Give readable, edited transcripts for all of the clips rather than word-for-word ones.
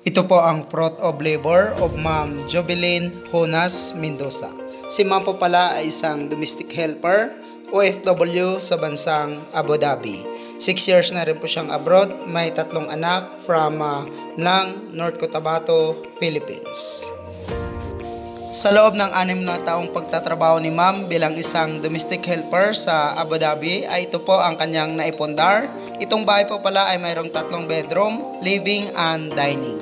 Ito po ang fruit of labor of Ma'am Jovelyn Jonas Mendoza. Si Ma'am po pala ay isang domestic helper, OFW sa bansang Abu Dhabi. 6 years na rin po siyang abroad, may 3 anak from Mlang, North Cotabato, Philippines. Sa loob ng 6 na taong pagtatrabaho ni Ma'am bilang isang domestic helper sa Abu Dhabi ay ito po ang kanyang naipundar. Itong bahay po pala ay mayroong 3 bedroom, living and dining.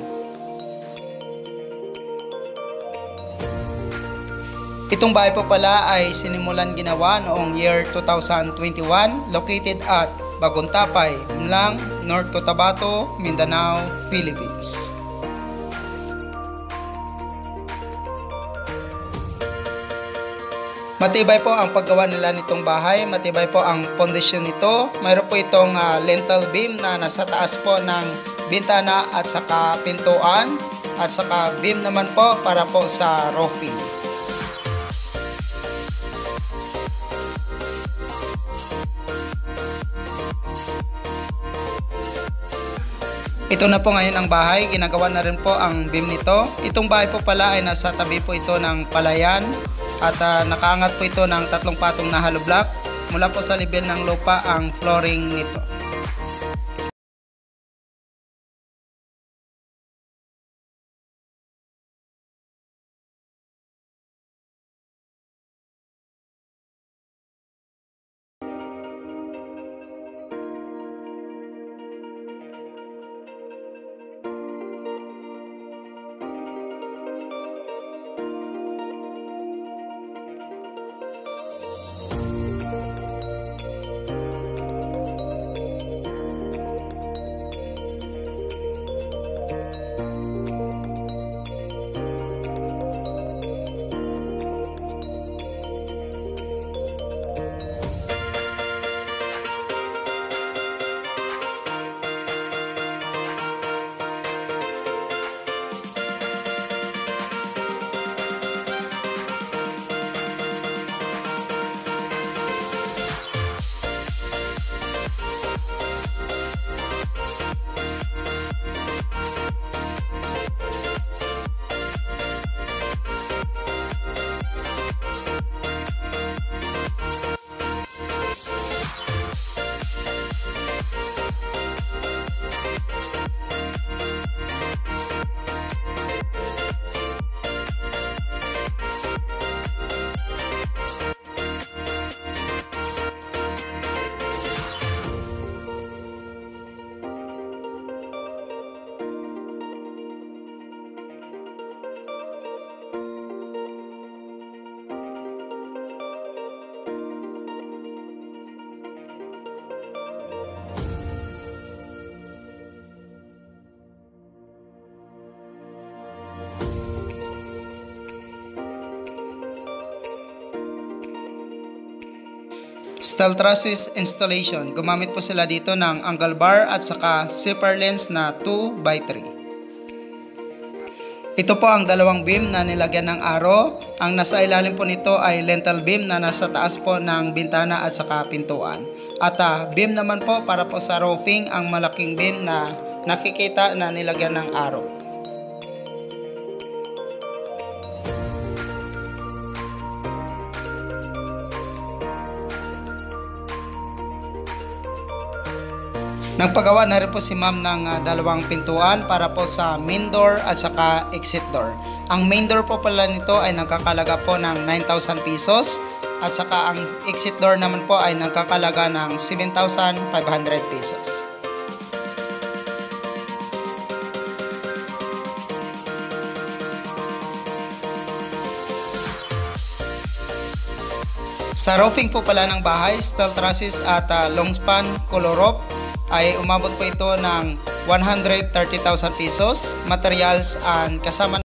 Itong bahay po pala ay sinimulan ginawa noong year 2021, located at Bagontapay, Mlang, North Cotabato, Mindanao, Philippines. Matibay po ang paggawa nila nitong bahay, matibay po ang pundasyon nito. Mayroon po itong lintel beam na nasa taas po ng bintana at saka pintuan, at saka beam naman po para po sa roofing. Ito na po ngayon ang bahay, ginagawa na rin po ang beam nito. Itong bahay po pala ay nasa tabi po ito ng palayan at nakaangat po ito ng 3 patong na hollow block. Mula po sa level ng lupa ang flooring nito. Steel trusses installation. Gumamit po sila dito ng angle bar at saka zipper lens na 2x3. Ito po ang 2 beam na nilagyan ng aro. Ang nasa ilalim po nito ay lintel beam na nasa taas po ng bintana at saka pintuan. At beam naman po para po sa roofing, ang malaking beam na nakikita na nilagyan ng aro. Nagpagawa na rin po si Ma'am ng 2 pintuan para po sa main door at saka exit door. Ang main door po pala nito ay nagkakalaga po ng 9,000 pesos at saka ang exit door naman po ay nagkakalaga ng 7,500 pesos. Sa roofing po pala ng bahay, steel trusses at long span color roof ay umabot po ito ng 130,000 pesos. Materials and kasama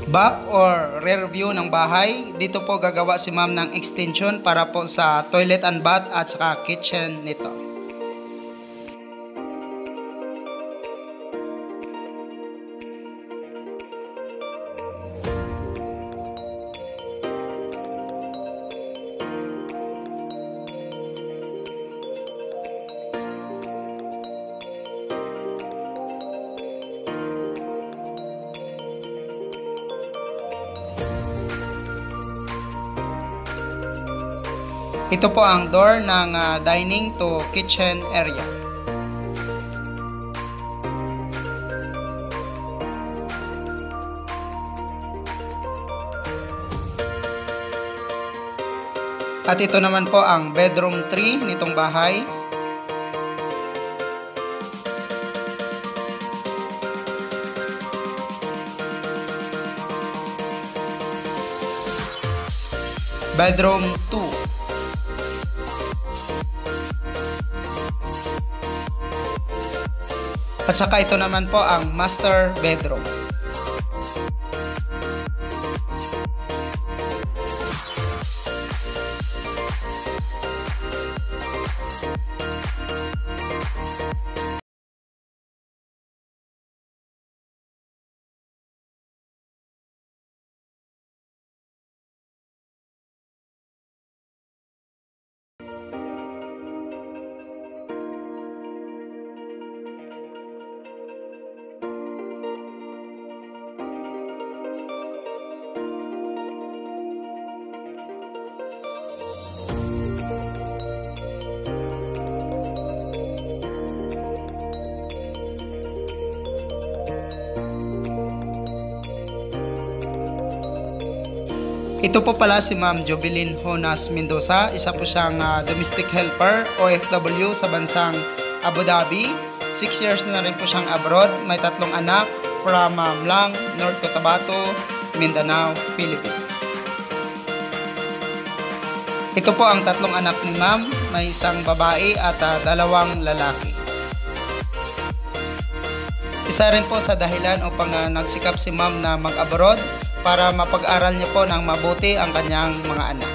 Back or rear view ng bahay, dito po gagawa si ma'am ng extension para po sa toilet and bath at saka kitchen nito. Ito po ang door ng dining to kitchen area. At ito naman po ang bedroom 3 nitong bahay. Bedroom 2. At saka ito naman po ang master bedroom. Ito po pala si Ma'am Jovelyn Honas Mendoza, isa po siyang domestic helper, OFW sa bansang Abu Dhabi. 6 years na rin po siyang abroad, may 3 anak from Mlang, North Cotabato, Mindanao, Philippines. Ito po ang 3 anak ni Ma'am, may 1 babae at 2 lalaki. Isa rin po sa dahilan upang nagsikap si Ma'am na mag-abroad para mapag-aral niya po ng mabuti ang kanyang mga anak.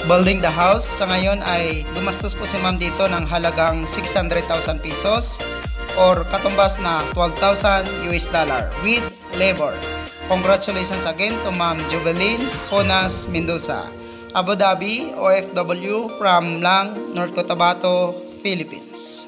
Building the house, sa ngayon ay gumastos po si Ma'am dito ng halagang 600,000 pesos or katumbas na $12,000 with labor. Congratulations again to Ma'am Jovelyn Honas Mendoza, Abu Dhabi, OFW from Mlang, North Cotabato, Philippines.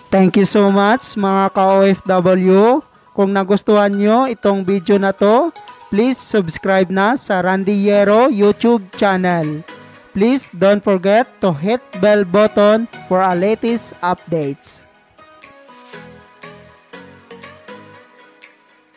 Thank you so much mga ka-OFW. Kung nagustuhan nyo itong video na to, please subscribe na sa Randy Yero YouTube channel. Please don't forget to hit bell button for our latest updates.